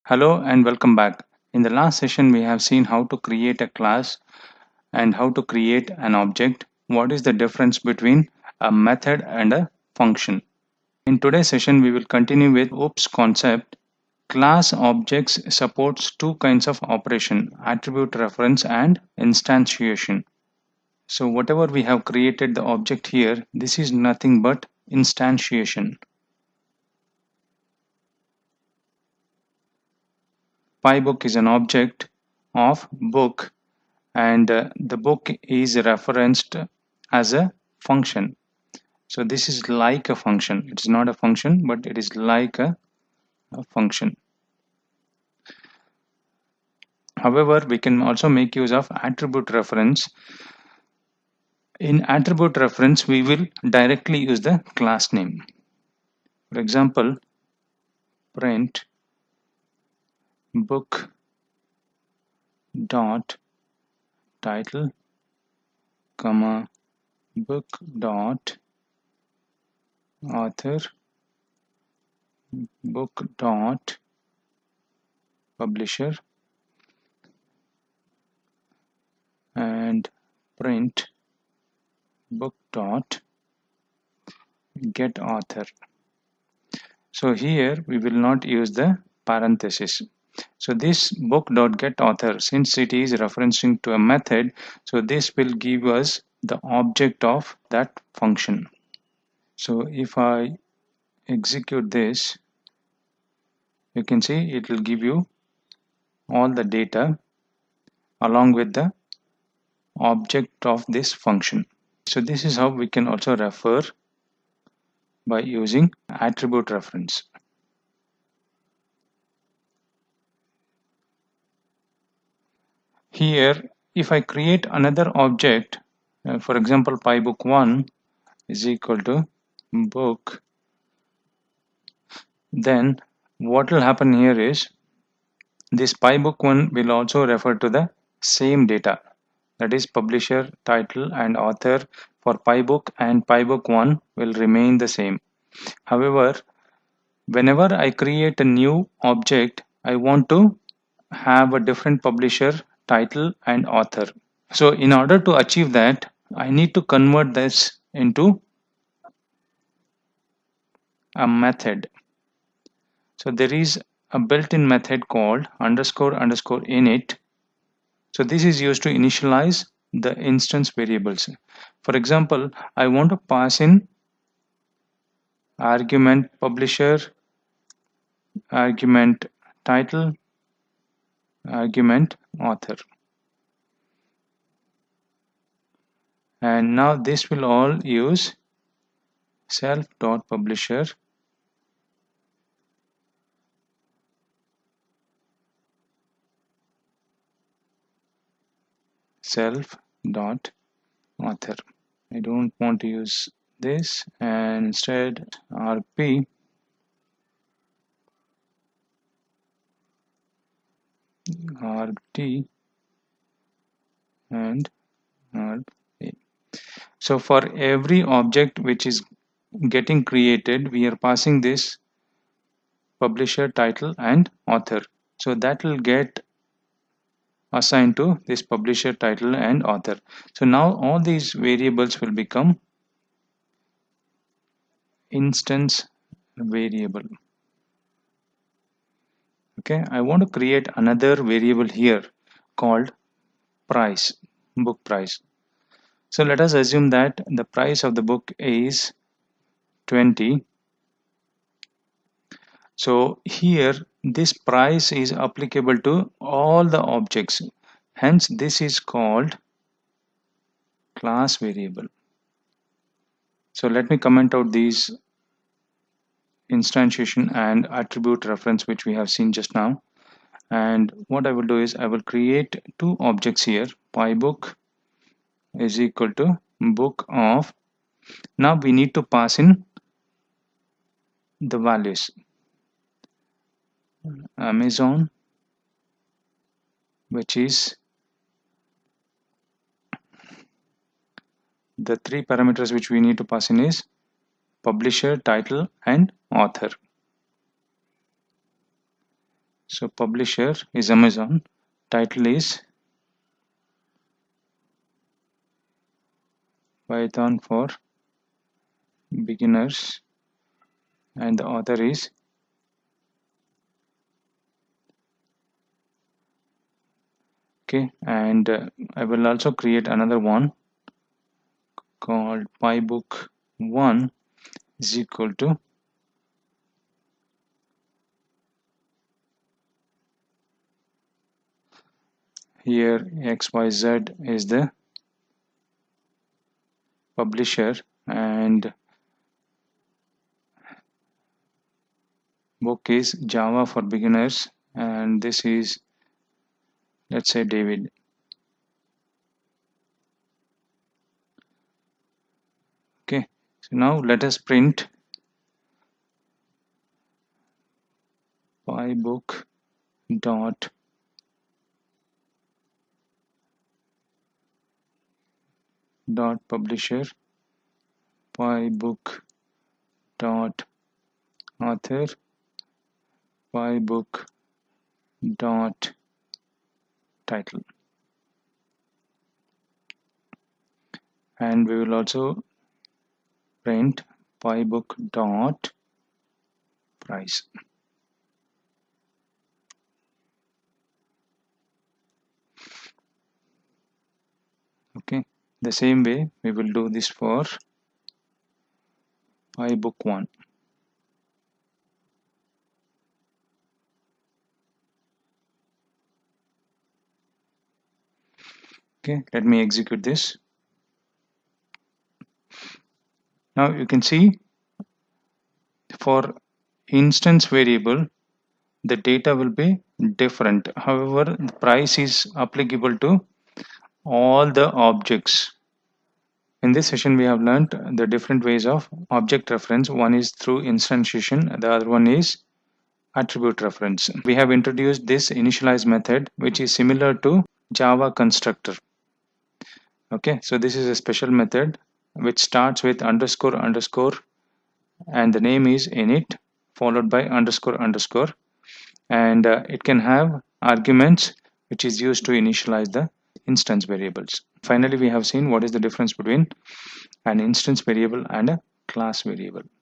Hello and welcome back. In the last session, we have seen how to create a class and how to create an object. What is the difference between a method and a function? In today's session, we will continue with OOPS concept. Class objects supports two kinds of operation, attribute reference and instantiation. So whatever we have created the object here, this is nothing but instantiation. PyBook is an object of book and the book is referenced as a function. So this is like a function. It's not a function, but it is like a function. However, we can also make use of attribute reference. In attribute reference, we will directly use the class name. For example, print book dot title, comma book dot author, book dot publisher, and print book dot get author. So here we will not use the parenthesis. So this book dot get author, since it is referencing to a method, so this will give us the object of that function. So if I execute this, you can see it will give you all the data along with the object of this function. So this is how we can also refer by using attribute reference. Here, if I create another object, for example, pybook1 is equal to book, then what will happen here is this pybook1 will also refer to the same data, that is publisher, title and author for pybook, and pybook1 will remain the same. However, whenever I create a new object, I want to have a different publisher, title and author. So in order to achieve that, I need to convert this into a method. So there is a built-in method called underscore underscore init. So this is used to initialize the instance variables. For example, I want to pass in argument publisher, argument title, argument author. And now this will all use self.publisher self.author. I don't want to use this, and instead rp rt and rp. So for every object which is getting created, we are passing this publisher, title and author. So that will get assigned to this publisher, title and author. So now all these variables will become instance variable. Okay, I want to create another variable here called price, book price. So let us assume that the price of the book is 20. So here this price is applicable to all the objects. Hence this is called class variable. So let me comment out these instantiation and attribute reference which we have seen just now. And what I will do is I will create two objects here. Pybook is equal to book of. Now we need to pass in the values. Amazon, which is the three parameters which we need to pass in is publisher, title and author. So publisher is Amazon, title is Python for beginners, and the author is okay. And I will also create another one called pybook1 is equal to here XYZ is the publisher, and book is Java for beginners, and this is, let's say, David. Okay, so now let us print pybook dot publisher, pybook dot author, pybook dot title, and we will also print pybook dot price. Okay, the same way we will do this for pybook1. Okay, let me execute this. Now you can see for instance variable the data will be different. However, the price is applicable to all the objects. In this session we have learned the different ways of object reference. One is through instantiation, the other one is attribute reference. We have introduced this initialize method which is similar to Java constructor. Okay, so this is a special method which starts with underscore underscore and the name is init followed by underscore underscore, and it can have arguments which is used to initialize the instance variables. Finally, we have seen what is the difference between an instance variable and a class variable.